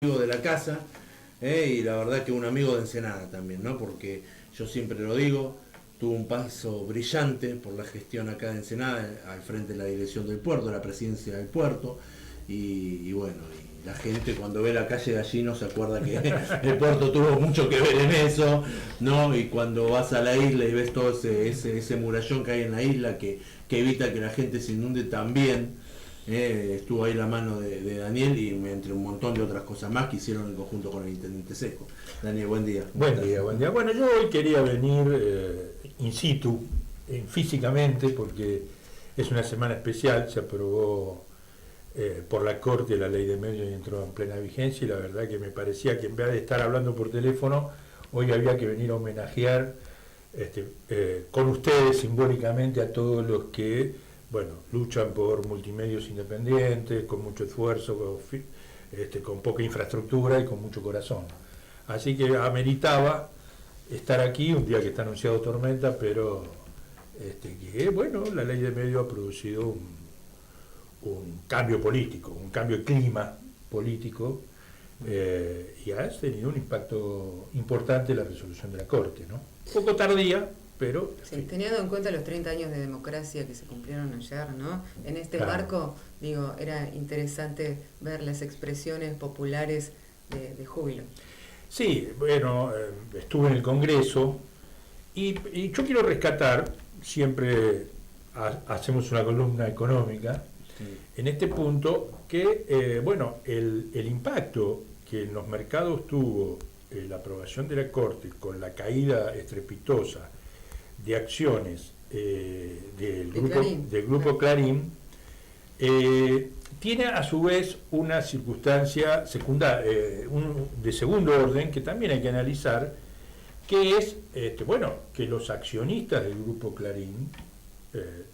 amigo de la casa, y la verdad que un amigo de Ensenada también, ¿no? Porque yo siempre lo digo, tuvo un paso brillante por la gestión acá de Ensenada, al frente de la dirección del puerto, la presidencia del puerto, y bueno, y la gente cuando ve la calle Gallino se acuerda que el puerto tuvo mucho que ver en eso, ¿no? Y cuando vas a la isla y ves todo ese murallón que hay en la isla que evita que la gente se inunde también. Estuvo ahí la mano de Daniel y entre un montón de otras cosas más que hicieron en conjunto con el intendente Seco. Daniel, buen día. Buen día, buen día. Bueno, yo hoy quería venir in situ, físicamente, porque es una semana especial. Se aprobó por la Corte la ley de medios y entró en plena vigencia, y la verdad que me parecía que en vez de estar hablando por teléfono, hoy había que venir a homenajear con ustedes simbólicamente a todos los que luchan por multimedios independientes, con mucho esfuerzo, con poca infraestructura y con mucho corazón. Así que ameritaba estar aquí un día que está anunciado tormenta, pero la ley de medios ha producido un cambio político, un cambio de clima político, y ha tenido un impacto importante en la resolución de la Corte, ¿no? Un poco tardía, pero... Sí, teniendo en cuenta los 30 años de democracia que se cumplieron ayer, ¿no? En este marco, digo, era interesante ver las expresiones populares de júbilo. Sí, bueno, estuve en el Congreso y yo quiero rescatar, siempre hacemos una columna económica, en este punto, que el impacto que en los mercados tuvo la aprobación de la Corte con la caída estrepitosa de acciones del grupo Clarín, tiene a su vez una circunstancia de segundo orden que también hay que analizar, que es que los accionistas del grupo Clarín,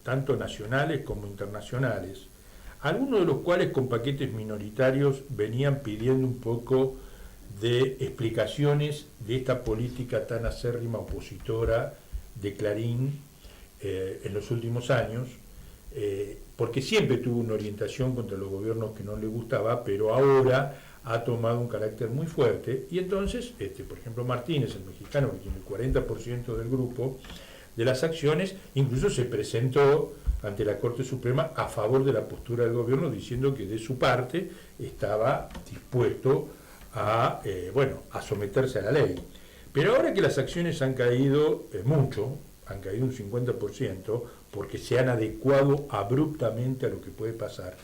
tanto nacionales como internacionales, algunos de los cuales con paquetes minoritarios venían pidiendo un poco de explicaciones de esta política tan acérrima opositora de Clarín en los últimos años, porque siempre tuvo una orientación contra los gobiernos que no le gustaba, pero ahora ha tomado un carácter muy fuerte, y entonces, por ejemplo, Martínez, el mexicano, que tiene el 40% del grupo de las acciones, incluso se presentó ante la Corte Suprema a favor de la postura del gobierno, diciendo que de su parte estaba dispuesto a someterse a la ley. Pero ahora que las acciones han caído mucho, han caído un 50%, porque se han adecuado abruptamente a lo que puede pasar,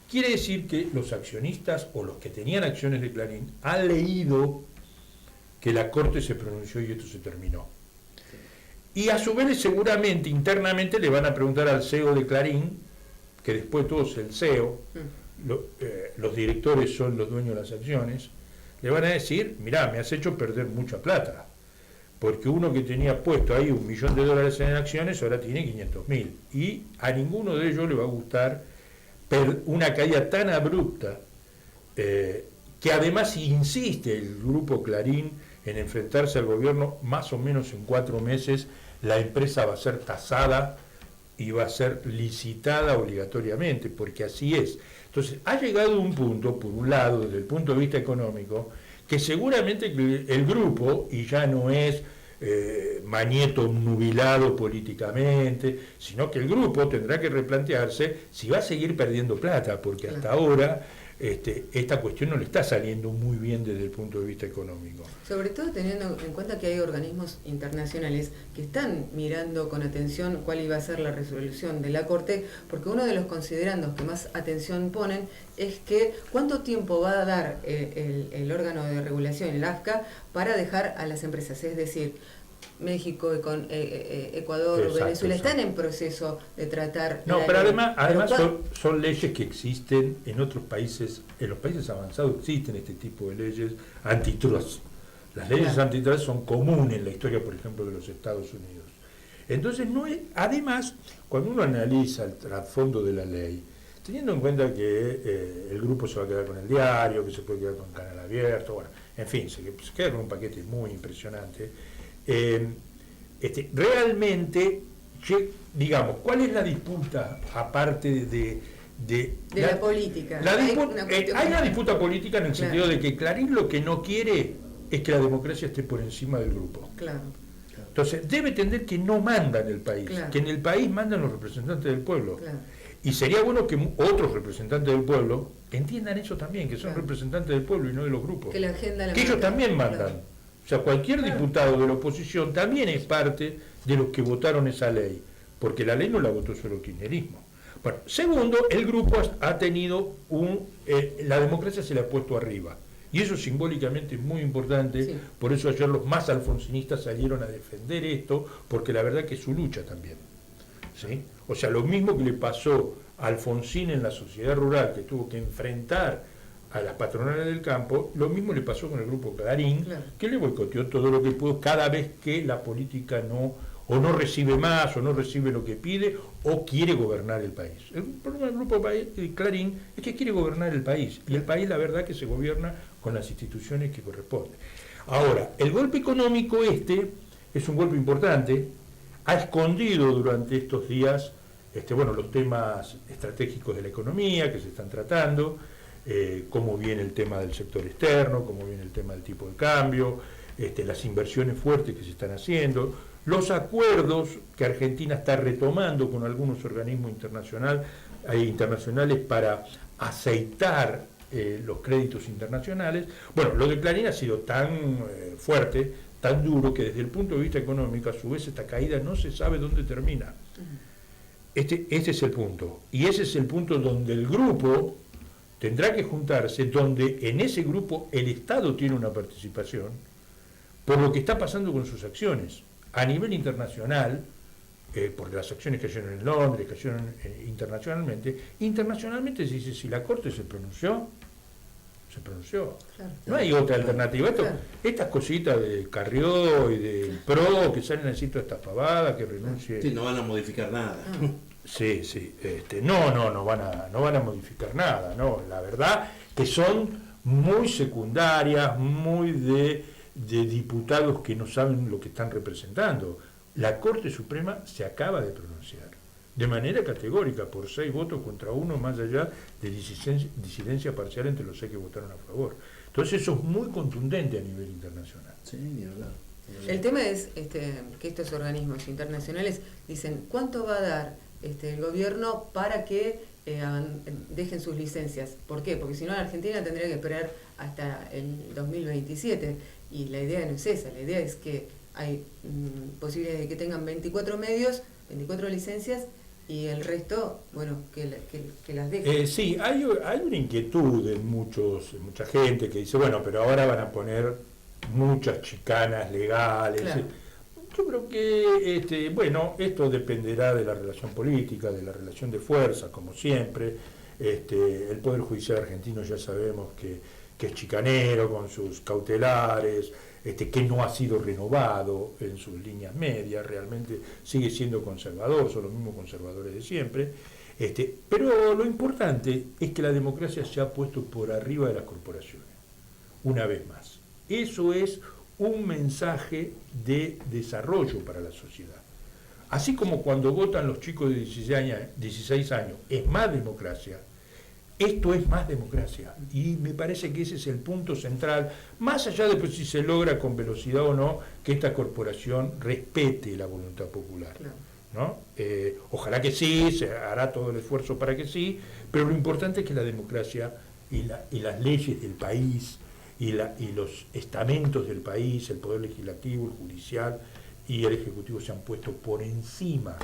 quiere decir que los accionistas o los que tenían acciones de Clarín han leído que la Corte se pronunció y esto se terminó. Y a su vez seguramente internamente le van a preguntar al CEO de Clarín, que después todo es el CEO, los directores son los dueños de las acciones, le van a decir, mirá, me has hecho perder mucha plata, porque uno que tenía puesto ahí $1 millón en acciones ahora tiene 500.000, y a ninguno de ellos le va a gustar una caída tan abrupta, que además insiste el grupo Clarín en enfrentarse al gobierno. Más o menos en 4 meses la empresa va a ser tasada y va a ser licitada obligatoriamente, porque así es. Entonces ha llegado un punto, por un lado, desde el punto de vista económico, que seguramente el grupo, y ya no es Mañeto nubilado políticamente, sino que el grupo tendrá que replantearse si va a seguir perdiendo plata, porque hasta ahora esta cuestión no le está saliendo muy bien desde el punto de vista económico. Sobre todo teniendo en cuenta que hay organismos internacionales que están mirando con atención cuál iba a ser la resolución de la Corte, porque uno de los considerandos que más atención ponen es que cuánto tiempo va a dar el órgano de regulación, el AFCA, para dejar a las empresas, es decir, México, Ecuador, Exacto, Venezuela están en proceso de tratar... No, pero además son leyes que existen en otros países, en los países avanzados existen este tipo de leyes antitrust. Las leyes antitrust son comunes en la historia, por ejemplo, de los Estados Unidos. Entonces, además, cuando uno analiza el trasfondo de la ley, teniendo en cuenta que el grupo se va a quedar con el diario, que se puede quedar con Canal Abierto, bueno, en fin, se queda con un paquete muy impresionante. Realmente, digamos, ¿cuál es la disputa, aparte de la política. Hay una disputa política en el Claro. sentido de que Clarín lo que no quiere es que la democracia esté por encima del grupo. Claro. Entonces, debe entender que no manda en el país, Claro. que en el país mandan los representantes del pueblo. Claro. Y sería bueno que otros representantes del pueblo entiendan eso también, que son Claro. representantes del pueblo y no de los grupos. Que la agenda la Que ellos marca. también mandan. Claro. O sea, cualquier Claro. diputado de la oposición también es parte de los que votaron esa ley, porque la ley no la votó solo el kirchnerismo. Bueno, segundo, el grupo ha tenido la democracia se le ha puesto arriba. Y eso simbólicamente es muy importante, Sí. por eso ayer los más alfonsinistas salieron a defender esto, porque la verdad que es su lucha también. ¿Sí? O sea, lo mismo que le pasó a Alfonsín en la sociedad rural, que tuvo que enfrentar a las patronales del campo, lo mismo le pasó con el grupo Clarín, Claro. que le boicoteó todo lo que pudo cada vez que la política no recibe más, o no recibe lo que pide, o quiere gobernar el país. El problema del grupo Clarín es que quiere gobernar el país, y el país la verdad que se gobierna con las instituciones que corresponden. Ahora, el golpe económico es un golpe importante, ha escondido durante estos días los temas estratégicos de la economía que se están tratando, cómo viene el tema del sector externo, cómo viene el tema del tipo de cambio, las inversiones fuertes que se están haciendo, los acuerdos que Argentina está retomando con algunos organismos internacionales para aceitar los créditos internacionales. Bueno, lo de Clarín ha sido tan fuerte, tan duro, que desde el punto de vista económico, a su vez, esta caída no se sabe dónde termina. Este es el punto. Y ese es el punto donde el grupo tendrá que juntarse, donde en ese grupo el Estado tiene una participación por lo que está pasando con sus acciones. A nivel internacional, porque las acciones cayeron en Londres, cayeron internacionalmente se dice, si la Corte se pronunció. Claro. No hay otra alternativa. Claro. Estas cositas de Carrió y del PRO que salen a decir toda esta pavada, que renuncie. Sí, no van a modificar nada. Sí, no van a modificar nada, no. La verdad que son muy secundarias, muy de diputados que no saben lo que están representando. La Corte Suprema se acaba de pronunciar de manera categórica por 6 votos contra 1, más allá de disidencia parcial entre los 6 que votaron a favor. Entonces eso es muy contundente a nivel internacional. Sí, ni hablar. El tema es que estos organismos internacionales dicen cuánto va a dar el gobierno para que dejen sus licencias. ¿Por qué? Porque si no, la Argentina tendría que esperar hasta el 2027. Y la idea no es esa, la idea es que hay posibilidades de que tengan 24 medios, 24 licencias, y el resto, bueno, que las dejen. Sí, hay una inquietud en mucha gente que dice, bueno, pero ahora van a poner muchas chicanas legales. Claro. Yo creo que, esto dependerá de la relación política, de la relación de fuerza, como siempre. El Poder Judicial argentino ya sabemos que es chicanero con sus cautelares, que no ha sido renovado en sus líneas medias, realmente sigue siendo conservador, son los mismos conservadores de siempre. Pero lo importante es que la democracia se ha puesto por arriba de las corporaciones, una vez más. Eso es un mensaje de desarrollo para la sociedad. Así como cuando votan los chicos de 16 años, es más democracia, esto es más democracia. Y me parece que ese es el punto central, más allá de pues, si se logra con velocidad o no, que esta corporación respete la voluntad popular. Claro. ¿No? Ojalá que sí, se hará todo el esfuerzo para que sí, pero lo importante es que la democracia y las leyes del país y los estamentos del país, el poder legislativo, el judicial y el ejecutivo se han puesto por encima.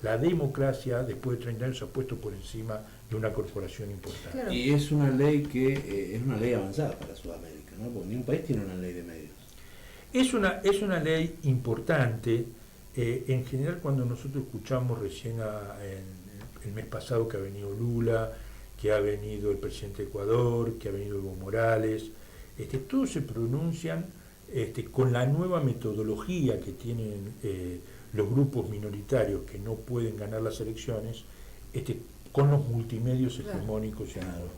La democracia, después de 30 años, se ha puesto por encima de una corporación importante. Claro. Y es una ley que es una ley avanzada para Sudamérica, ¿no? Porque ningún país tiene una ley de medios. Es una ley importante. En general, cuando nosotros escuchamos recién el mes pasado que ha venido Lula, que ha venido el presidente de Ecuador, que ha venido Evo Morales, todos se pronuncian con la nueva metodología que tienen los grupos minoritarios que no pueden ganar las elecciones, con los multimedios hegemónicos y Claro.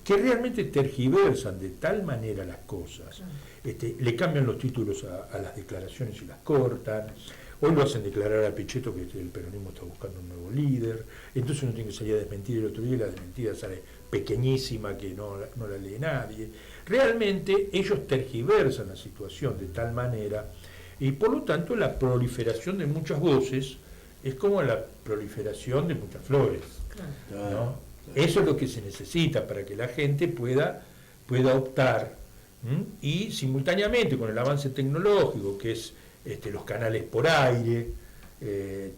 que realmente tergiversan de tal manera las cosas, le cambian los títulos a las declaraciones y las cortan, Hoy lo hacen declarar a Pichetto que el peronismo está buscando un nuevo líder, entonces uno tiene que salir a desmentir el otro día y la desmentida sale pequeñísima que no la lee nadie. Realmente ellos tergiversan la situación de tal manera y por lo tanto la proliferación de muchas voces es como la proliferación de muchas flores. Claro. ¿No? Eso es lo que se necesita para que la gente pueda optar, y simultáneamente con el avance tecnológico, que es los canales por aire,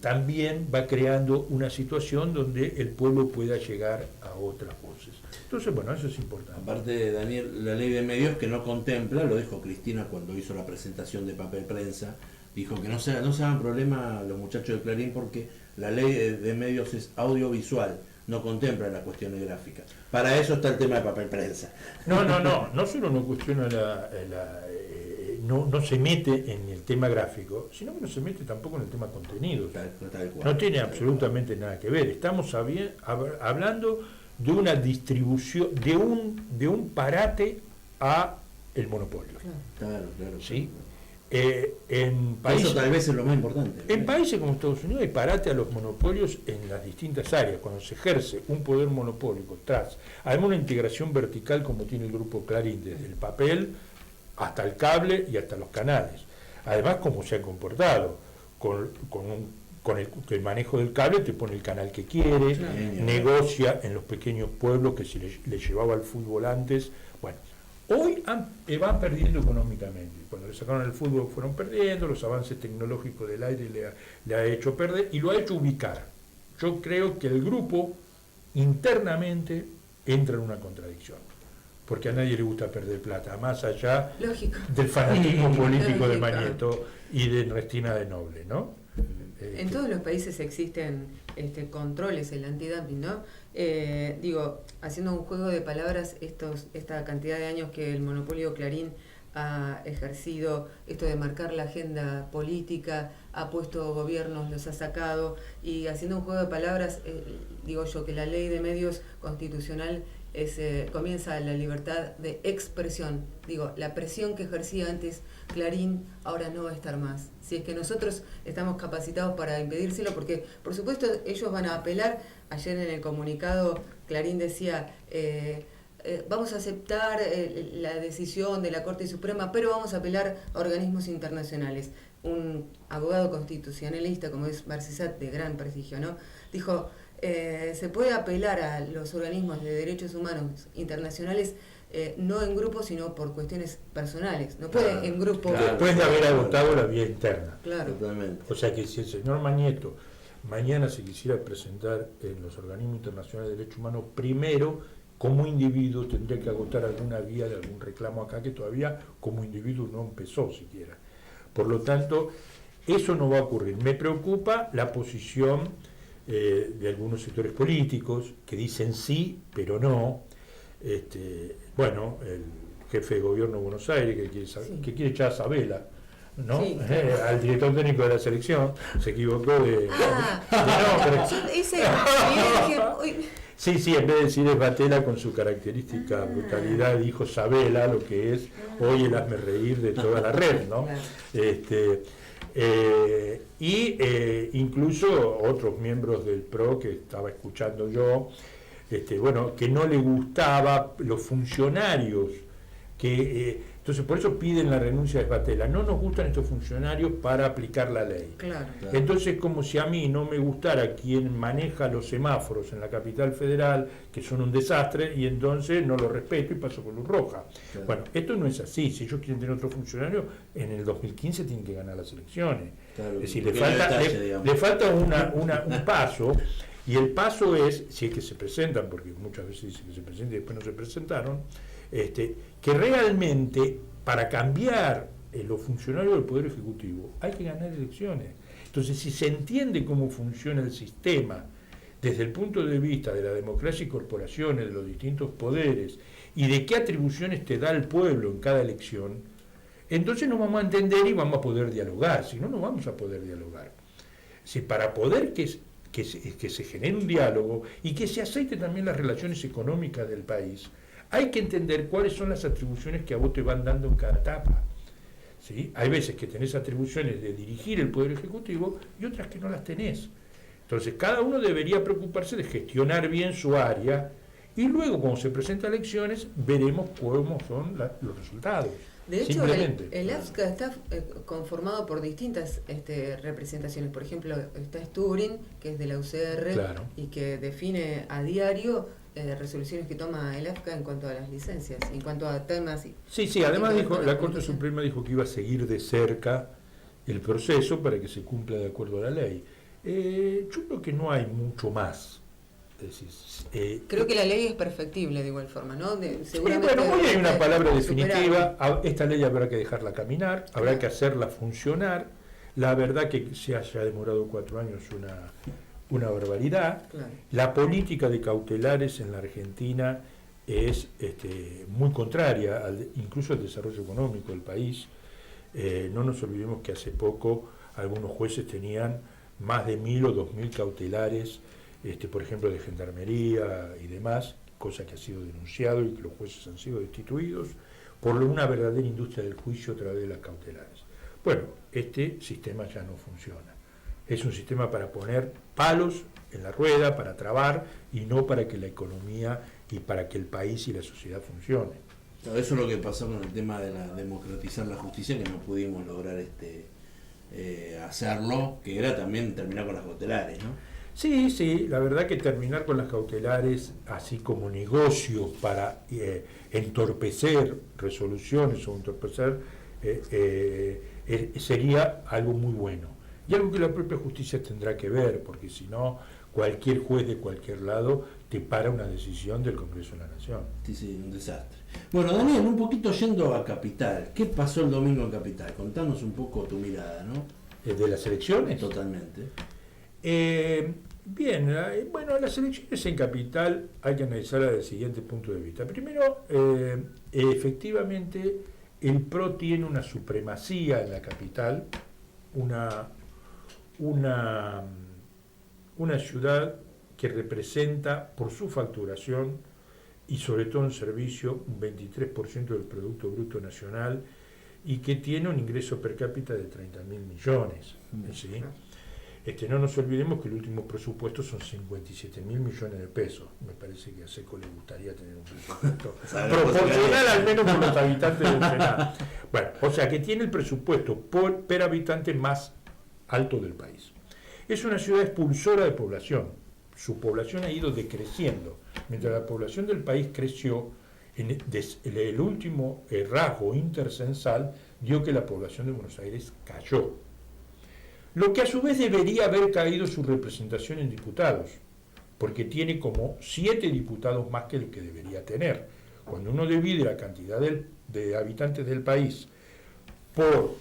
también va creando una situación donde el pueblo pueda llegar a otras voces. Entonces, bueno, eso es importante. Aparte, Daniel, la ley de medios que no contempla, lo dijo Cristina cuando hizo la presentación de Papel Prensa, dijo que no se hagan problema los muchachos de Clarín porque la ley de medios es audiovisual, no contempla las cuestiones gráficas. Para eso está el tema de Papel Prensa. No solo no cuestiona no se mete en el tema gráfico, sino que no se mete tampoco en el tema contenido. No tiene absolutamente nada que ver. Estamos hablando de una distribución, de un parate a el monopolio. Claro. ¿Sí? En países, eso tal vez es lo más importante. En países como Estados Unidos hay parate a los monopolios en las distintas áreas, cuando se ejerce un poder monopólico tras, además una integración vertical como tiene el grupo Clarín, desde el papel hasta el cable y hasta los canales. Además, como se ha comportado, con el manejo del cable te pone el canal que quiere, negocia en los pequeños pueblos que se le llevaba al fútbol antes. Bueno, hoy van perdiendo económicamente. Cuando le sacaron el fútbol fueron perdiendo, los avances tecnológicos del aire le ha hecho perder y lo ha hecho ubicar. Yo creo que el grupo internamente entra en una contradicción, porque a nadie le gusta perder plata, más allá del fanatismo político de Mañeto y de Ernestina de Noble, ¿no? En todos los países existen controles, el antidumping, ¿no? Haciendo un juego de palabras, esta cantidad de años que el monopolio Clarín ha ejercido esto de marcar la agenda política, ha puesto gobiernos, los ha sacado, y haciendo un juego de palabras, digo yo que la ley de medios constitucional comienza la libertad de expresión. Digo, la presión que ejercía antes Clarín ahora no va a estar más. Si es que nosotros estamos capacitados para impedírselo, porque por supuesto ellos van a apelar. Ayer en el comunicado Clarín decía, vamos a aceptar la decisión de la Corte Suprema, pero vamos a apelar a organismos internacionales. Un abogado constitucionalista como es Marcesat, de gran prestigio, ¿no? Dijo, se puede apelar a los organismos de derechos humanos internacionales, no en grupo, sino por cuestiones personales. No puede en grupo. Después de haber agotado la vía interna. Claro. Totalmente. O sea que si el señor Mañeto mañana se quisiera presentar en los organismos internacionales de derechos humanos, primero, como individuo, tendría que agotar alguna vía de algún reclamo acá que todavía como individuo no empezó siquiera. Por lo tanto, eso no va a ocurrir. Me preocupa la posición de algunos sectores políticos que dicen sí, pero no. El jefe de gobierno de Buenos Aires que quiere echar a Sabela, ¿no? Sí. Al director técnico de la selección, se equivocó de nombre. Sí, en vez de decir es Batela, con su característica brutalidad, dijo Sabela, lo que es hoy el hazme reír de toda la red, ¿no? Incluso otros miembros del PRO que estaba escuchando yo, que no le gustaba los funcionarios entonces por eso piden la renuncia de Batela. No nos gustan estos funcionarios para aplicar la ley. Claro. Entonces, como si a mí no me gustara quien maneja los semáforos en la capital federal, que son un desastre, y entonces no lo respeto y paso con luz roja. Claro. Bueno, esto no es así. Si ellos quieren tener otro funcionario, en el 2015 tienen que ganar las elecciones. Claro, es decir, le falta un paso. Y el paso es, si es que se presentan, porque muchas veces dicen que se presentan y después no se presentaron, que realmente para cambiar los funcionarios del Poder Ejecutivo hay que ganar elecciones. Entonces, si se entiende cómo funciona el sistema desde el punto de vista de la democracia y corporaciones, de los distintos poderes, y de qué atribuciones te da el pueblo en cada elección, entonces nos vamos a entender y vamos a poder dialogar. Si no, no vamos a poder dialogar. Si para poder que se genere un diálogo y que se aceite también las relaciones económicas del país, hay que entender cuáles son las atribuciones que a vos te van dando en cada etapa. ¿sí? Hay veces que tenés atribuciones de dirigir el Poder Ejecutivo y otras que no las tenés. Entonces, cada uno debería preocuparse de gestionar bien su área y luego, cuando se presentan elecciones, veremos cómo son los resultados. De hecho, el AFSCA está conformado por distintas representaciones. Por ejemplo, está Sturing, que es de la UCR, claro, y que define a diario resoluciones que toma el AFSCA en cuanto a las licencias, en cuanto a temas. Sí, además dijo, la Corte Suprema dijo que iba a seguir de cerca el proceso para que se cumpla de acuerdo a la ley. Yo creo que no hay mucho más. Es decir, creo que la ley es perfectible de igual forma, ¿no? Seguramente bueno, hoy hay una palabra definitiva. Esta ley habrá que dejarla caminar, habrá que hacerla funcionar. La verdad que se haya demorado 4 años es una barbaridad. Claro. La política de cautelares en la Argentina es muy contraria incluso al desarrollo económico del país. No nos olvidemos que hace poco algunos jueces tenían más de 1.000 o 2.000 cautelares, por ejemplo, de gendarmería y demás, cosa que ha sido denunciado y que los jueces han sido destituidos por una verdadera industria del juicio a través de las cautelares. Bueno, este sistema ya no funciona. Es un sistema para poner palos en la rueda, para trabar, y no para que la economía y para que el país y la sociedad funcione. Eso es lo que pasó con el tema de democratizar la justicia, que no pudimos lograr hacerlo, que era también terminar con las cautelares, ¿no? Sí, la verdad que terminar con las cautelares, así como negocio para entorpecer resoluciones o entorpecer, sería algo muy bueno. Y algo que la propia justicia tendrá que ver, porque si no, cualquier juez de cualquier lado te para una decisión del Congreso de la Nación. Sí, un desastre. Bueno, Daniel, un poquito yendo a Capital. ¿Qué pasó el domingo en Capital? Contanos un poco tu mirada, ¿no? ¿De las elecciones? Totalmente. Bien, bueno, las elecciones en Capital hay que analizarlas desde el siguiente punto de vista. Primero, efectivamente, el PRO tiene una supremacía en la capital, una ciudad que representa por su facturación y sobre todo en servicio un 23% del Producto Bruto Nacional y que tiene un ingreso per cápita de 30.000 millones. ¿Sí? No nos olvidemos que el último presupuesto son 57.000 millones de pesos. Me parece que a Seco le gustaría tener un presupuesto proporcional al menos por los habitantes del Senado. Bueno, o sea que tiene el presupuesto per habitante más alto del país. Es una ciudad expulsora de población. Su población ha ido decreciendo. Mientras la población del país creció, el último rasgo intercensal dio que la población de Buenos Aires cayó. Lo que a su vez debería haber caído su representación en diputados, porque tiene como 7 diputados más que el que debería tener. Cuando uno divide la cantidad de habitantes del país por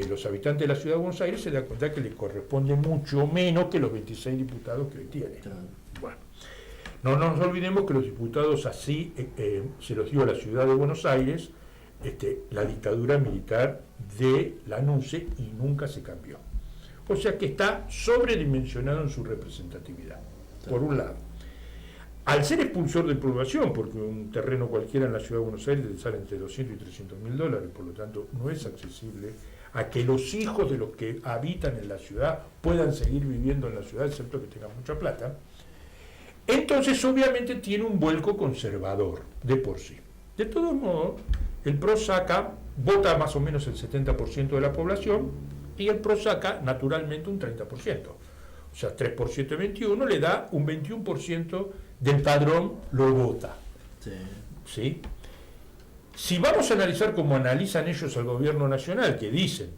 los habitantes de la ciudad de Buenos Aires, se da cuenta que le corresponde mucho menos que los 26 diputados que hoy tiene. Bueno, no nos olvidemos que los diputados así se los dio a la ciudad de Buenos Aires la dictadura militar de Lanuse y nunca se cambió. O sea que está sobredimensionado en su representatividad, por un lado. Al ser expulsor de población, porque un terreno cualquiera en la ciudad de Buenos Aires te sale entre 200 y 300 mil dólares, por lo tanto no es accesible a que los hijos de los que habitan en la ciudad puedan seguir viviendo en la ciudad, excepto que tengan mucha plata. Entonces obviamente tiene un vuelco conservador de por sí. De todos modos, el PRO vota más o menos el 70% de la población, y el PRO saca naturalmente un 30%. O sea, 3 por 7, 21, le da un 21% del padrón, lo vota. Sí. ¿Sí? Si vamos a analizar como analizan ellos al gobierno nacional, que dicen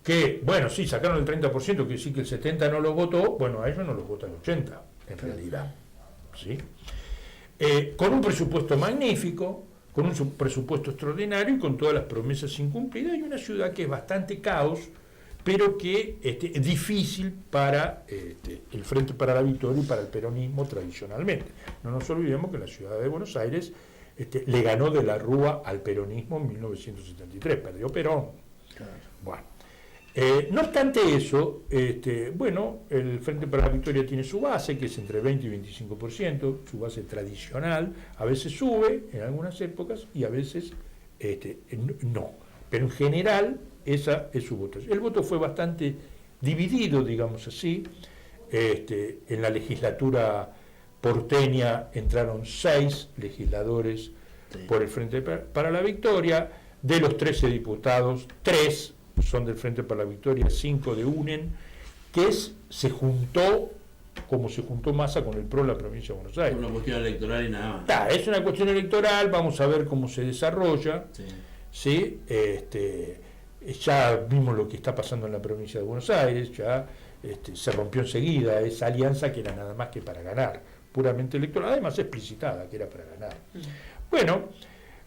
que, bueno, sí, sacaron el 30%, quiere decir que el 70% no lo votó, bueno, a ellos no los vota el 80%, en realidad. ¿Sí? Con un presupuesto magnífico, con un presupuesto extraordinario y con todas las promesas incumplidas, hay una ciudad que es bastante caos, pero que es difícil para el Frente para la Victoria y para el peronismo tradicionalmente. No nos olvidemos que la ciudad de Buenos Aires le ganó de la Rúa al peronismo en 1973, perdió Perón. Claro. Bueno, no obstante eso, bueno, el Frente para la Victoria tiene su base, que es entre 20 y 25%, su base tradicional, a veces sube en algunas épocas y a veces no. Pero en general esa es su votación. El voto fue bastante dividido, digamos así. En la legislatura porteña entraron 6 legisladores por el Frente para la Victoria. De los 13 diputados, 3 son del Frente para la Victoria, 5 de UNEN, que se juntó como se juntó Massa con el PRO en la provincia de Buenos Aires. Es una cuestión electoral y nada más. Es una cuestión electoral, vamos a ver cómo se desarrolla. ¿Sí? Ya vimos lo que está pasando en la provincia de Buenos Aires, ya se rompió enseguida esa alianza que era nada más que para ganar, puramente electoral, además explicitada que era para ganar. Bueno,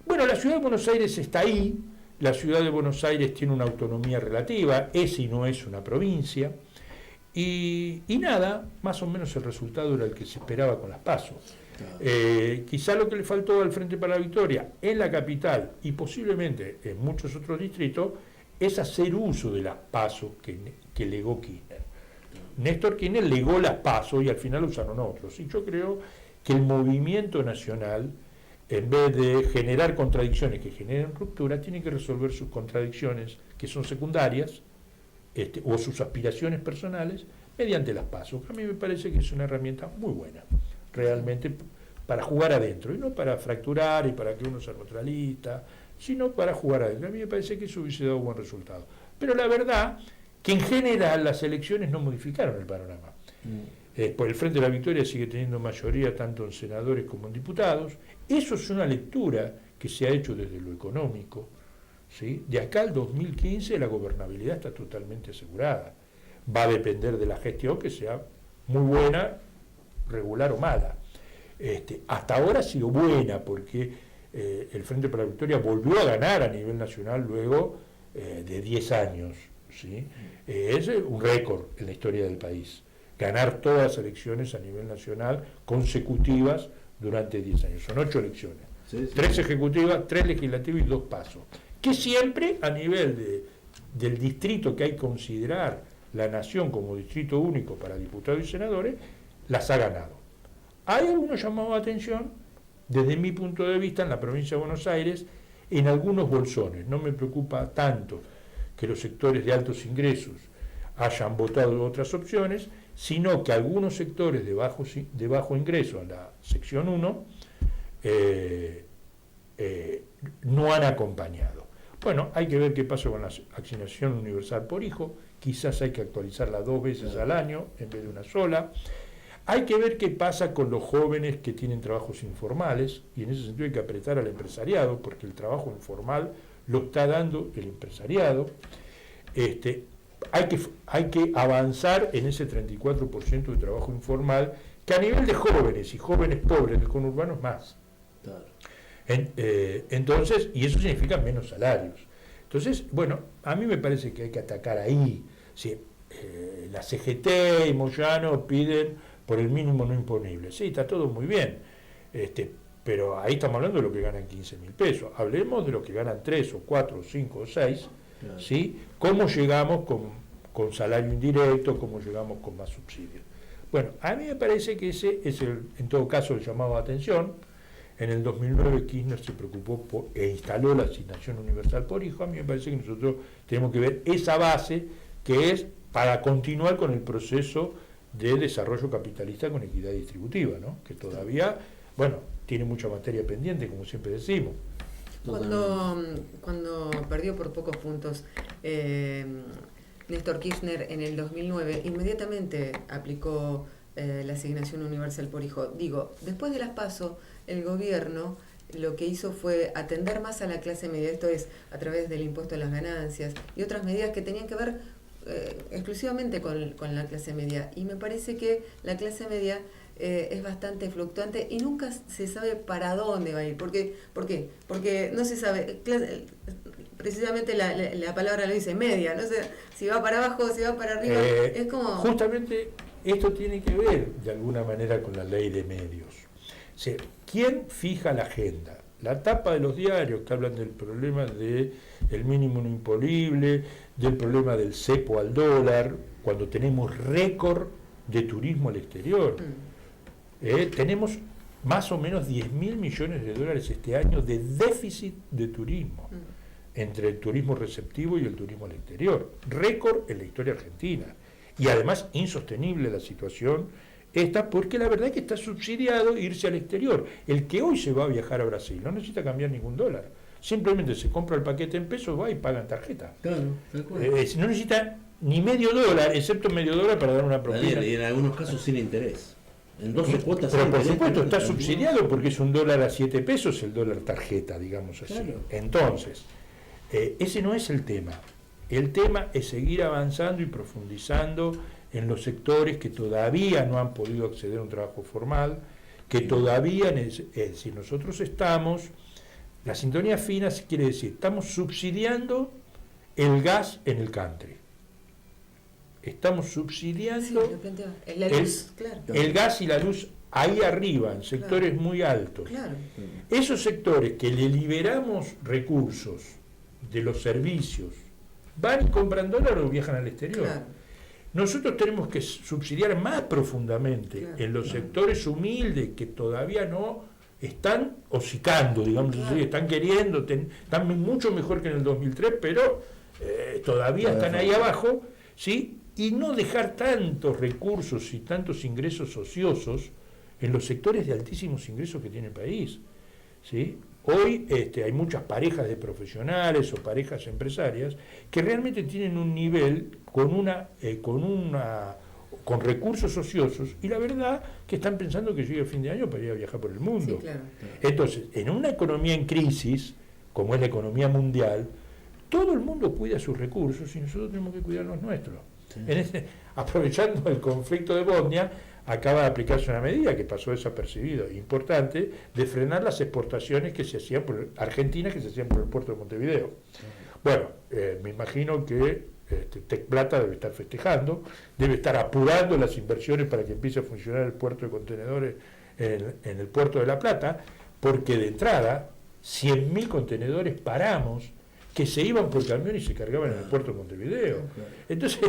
la ciudad de Buenos Aires está ahí, la ciudad de Buenos Aires tiene una autonomía relativa, es y no es una provincia, y nada, más o menos el resultado era el que se esperaba con las PASO. Quizá lo que le faltó al Frente para la Victoria en la capital y posiblemente en muchos otros distritos es hacer uso de las PASO que legó Kirchner. Néstor Kirchner legó las PASO y al final usaron otros. Y yo creo que el movimiento nacional, en vez de generar contradicciones que generen ruptura, tiene que resolver sus contradicciones, que son secundarias, o sus aspiraciones personales, mediante las PASO. A mí me parece que es una herramienta muy buena, realmente, para jugar adentro, y no para fracturar y para que uno sea neutralista, sino para jugar adentro. A mí me parece que eso hubiese dado un buen resultado. Pero la verdad que en general las elecciones no modificaron el panorama. Pues el Frente de la Victoria sigue teniendo mayoría tanto en senadores como en diputados. Eso es una lectura que se ha hecho desde lo económico. ¿Sí? De acá al 2015 la gobernabilidad está totalmente asegurada. Va a depender de la gestión, que sea muy buena, regular o mala. Hasta ahora ha sido buena porque el Frente para la Victoria volvió a ganar a nivel nacional luego de 10 años. ¿Sí? Es un récord en la historia del país. Ganar todas las elecciones a nivel nacional consecutivas durante 10 años. Son 8 elecciones. 3 ejecutivas, 3 legislativas y 2 PASO. Que siempre a nivel del distrito que hay que considerar la nación como distrito único para diputados y senadores, las ha ganado. Hay algunos llamados de atención, desde mi punto de vista, en la provincia de Buenos Aires, en algunos bolsones. No me preocupa tanto que los sectores de altos ingresos hayan votado otras opciones, sino que algunos sectores de bajo ingreso, en la sección 1, no han acompañado. Bueno, hay que ver qué pasa con la asignación universal por hijo, quizás hay que actualizarla 2 veces al año en vez de una sola. Hay que ver qué pasa con los jóvenes que tienen trabajos informales, y en ese sentido hay que apretar al empresariado, porque el trabajo informal lo está dando el empresariado. Hay que avanzar en ese 34% de trabajo informal, que a nivel de jóvenes y jóvenes pobres del conurbano es más. Claro. Entonces, y eso significa menos salarios. Entonces, bueno, a mí me parece que hay que atacar ahí. Sí, la CGT y Moyano piden por el mínimo no imponible. Sí, está todo muy bien, pero ahí estamos hablando de lo que ganan 15.000 pesos. Hablemos de los que ganan 3 o 4 o 5 o 6, claro. ¿Sí? ¿Cómo llegamos con salario indirecto? ¿Cómo llegamos con más subsidios? Bueno, a mí me parece que ese es, en todo caso, el llamado de atención. En el 2009 Kirchner se preocupó e instaló la asignación universal por hijo. A mí me parece que nosotros tenemos que ver esa base que es para continuar con el proceso de desarrollo capitalista con equidad distributiva, ¿no? Que todavía, bueno, tiene mucha materia pendiente, como siempre decimos. Cuando perdió por pocos puntos Néstor Kirchner en el 2009, inmediatamente aplicó la asignación universal por hijo. Digo, después de las PASO, el gobierno lo que hizo fue atender más a la clase media, esto es, a través del impuesto a las ganancias y otras medidas que tenían que ver exclusivamente con la clase media. Y me parece que la clase media es bastante fluctuante y nunca se sabe para dónde va a ir. ¿Por qué? Porque no se sabe, precisamente la palabra lo dice, media, no sé si va para abajo o si va para arriba, es como... Justamente esto tiene que ver de alguna manera con la ley de medios. O sea, ¿quién fija la agenda? La tapa de los diarios que hablan del problema del mínimo no imponible, del problema del cepo al dólar, cuando tenemos récord de turismo al exterior. Tenemos más o menos 10.000 millones de dólares este año de déficit de turismo. entre el turismo receptivo y el turismo al exterior. Récord en la historia argentina. Y además insostenible la situación esta, porque la verdad es que está subsidiado irse al exterior. El que hoy se va a viajar a Brasil no necesita cambiar ningún dólar. Simplemente se compra el paquete en pesos, va y paga en tarjeta. Claro, tal cual. No necesita ni medio dólar, excepto medio dólar para dar una propina. Y en algunos casos sin interés. En 12 cuotas. Pero sin por interés, supuesto está también. subsidiado porque es un dólar a 7 pesos el dólar tarjeta, digamos así. Claro. Entonces, ese no es el tema. El tema es seguir avanzando y profundizando en los sectores que todavía no han podido acceder a un trabajo formal, que todavía, si nosotros estamos, la sintonía fina quiere decir, estamos subsidiando el gas en el country. Estamos subsidiando la luz, claro. el gas y la luz ahí arriba, en sectores muy altos. Claro. Esos sectores que le liberamos recursos de los servicios, van y compran dólares o viajan al exterior. Claro. Nosotros tenemos que subsidiar más profundamente en los sectores humildes que todavía no están hocicando, digamos así, están queriendo, están mucho mejor que en el 2003, pero todavía están ahí abajo, ¿sí? Y no dejar tantos recursos y tantos ingresos ociosos en los sectores de altísimos ingresos que tiene el país, ¿sí? Hoy hay muchas parejas de profesionales o parejas empresarias que realmente tienen un nivel con recursos ociosos, y la verdad que están pensando que llegue el fin de año para ir a viajar por el mundo. Sí, claro. Entonces, en una economía en crisis, como es la economía mundial, todo el mundo cuida sus recursos y nosotros tenemos que cuidar los nuestros. Sí. Aprovechando el conflicto de Bosnia, acaba de aplicarse una medida que pasó desapercibido, importante, de frenar las exportaciones que se hacían por Argentina, que se hacían por el puerto de Montevideo. Bueno, me imagino que Tec Plata debe estar festejando, debe estar apurando las inversiones para que empiece a funcionar el puerto de contenedores en el puerto de La Plata, porque de entrada 100.000 contenedores paramos que se iban por camión y se cargaban en el puerto de Montevideo. Entonces,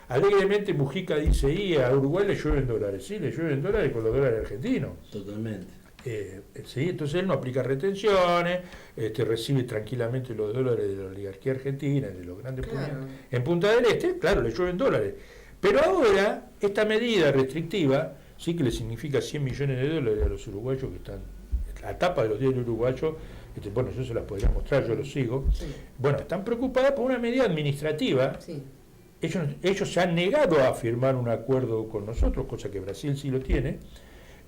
alegremente Mujica dice, y a Uruguay le llueven dólares. Sí, le llueven dólares con los dólares argentinos. Totalmente. Sí, entonces él no aplica retenciones, recibe tranquilamente los dólares de la oligarquía argentina, de los grandes en Punta del Este, claro, le llueven dólares. Pero ahora, esta medida restrictiva, sí que le significa 100 millones de dólares a los uruguayos que están, la tapa de los diarios uruguayos, bueno, yo se las podría mostrar, yo lo sigo. Sí. Bueno, están preocupadas por una medida administrativa. Sí. Ellos se han negado a firmar un acuerdo con nosotros, cosa que Brasil sí lo tiene,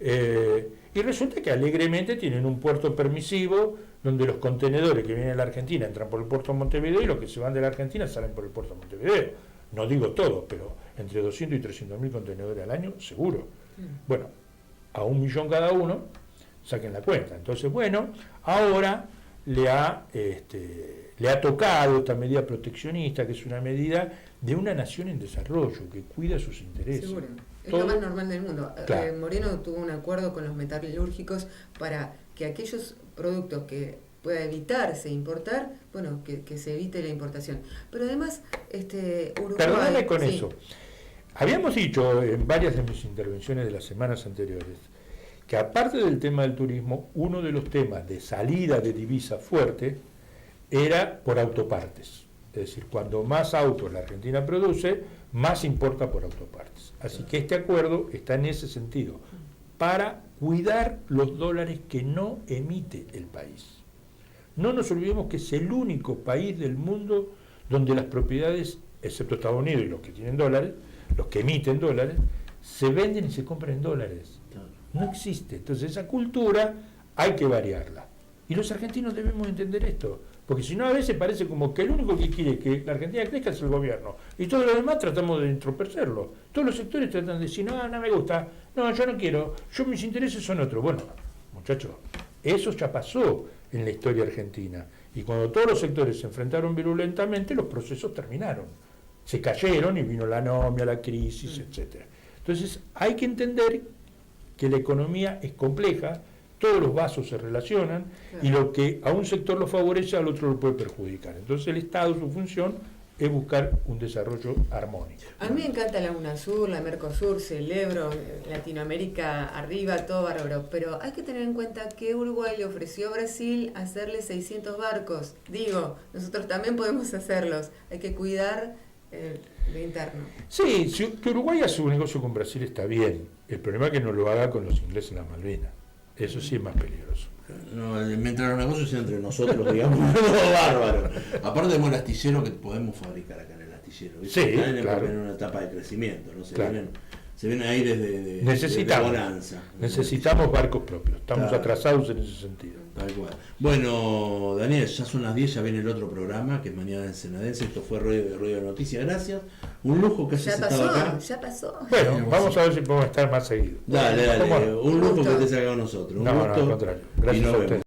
y resulta que alegremente tienen un puerto permisivo donde los contenedores que vienen a la Argentina entran por el puerto de Montevideo y los que se van de la Argentina salen por el puerto de Montevideo. No digo todos, pero entre 200 y 300.000 contenedores al año, seguro. Bueno, a 1 millón cada uno, saquen la cuenta. Entonces, bueno, ahora le ha tocado esta medida proteccionista, que es una medida de una nación en desarrollo, que cuida sus intereses. Seguro. Es lo más normal del mundo. Claro. Moreno tuvo un acuerdo con los metalúrgicos para que aquellos productos que pueda evitarse importar, bueno, que se evite la importación. Pero además, Uruguay... Perdóname con eso. Habíamos dicho en varias de mis intervenciones de las semanas anteriores que aparte del tema del turismo, uno de los temas de salida de divisa fuerte era por autopartes. Es decir, cuando más autos la Argentina produce, más importa por autopartes. Así que este acuerdo está en ese sentido, para cuidar los dólares que no emite el país. No nos olvidemos que es el único país del mundo donde las propiedades, excepto Estados Unidos y los que tienen dólares, los que emiten dólares, se venden y se compran en dólares. No existe. Entonces esa cultura hay que variarla. Y los argentinos debemos entender esto. Porque si no, a veces parece como que el único que quiere que la Argentina crezca es el gobierno. Y todos los demás tratamos de entorpecerlo. Todos los sectores tratan de decir, no me gusta, no, yo no quiero, mis intereses son otros. Bueno, muchachos, eso ya pasó en la historia argentina. Y cuando todos los sectores se enfrentaron virulentamente, los procesos terminaron. Se cayeron y vino la anomia, la crisis, etc. Entonces, hay que entender que la economía es compleja, todos los vasos se relacionan, y lo que a un sector lo favorece al otro lo puede perjudicar. Entonces el Estado, su función es buscar un desarrollo armónico. A mí me encanta la UNASUR, la Mercosur, celebro, Latinoamérica arriba, todo bárbaro, pero hay que tener en cuenta que Uruguay le ofreció a Brasil hacerle 600 barcos. Digo, nosotros también podemos hacerlos, hay que cuidar lo interno. Sí, que Uruguay hace un negocio con Brasil está bien, el problema es que no lo haga con los ingleses en las Malvinas, eso sí es más peligroso. No, mientras los negocios sean entre nosotros, digamos, no, bárbaro. Aparte tenemos el astillero que podemos fabricar acá en el astillero. ¿Viste? Sí, Están claro. en una etapa de crecimiento, ¿no? Claro. Se vienen ahí de Necesitamos, bonanza. necesitamos barcos propios, estamos Claro. atrasados en ese sentido. Tal cual. Bueno, Daniel, ya son las 10, ya viene el otro programa, que es Mañana en Senadense. Esto fue Ruido de Noticias, gracias. Un lujo que hayas estado acá. Ya pasó. Bueno, vamos a ver si podemos estar más seguido. Dale, ¿Cómo no? un lujo gusto. que estés acá con nosotros. Un No, gusto. al contrario. Y Gracias nos a vemos. ustedes.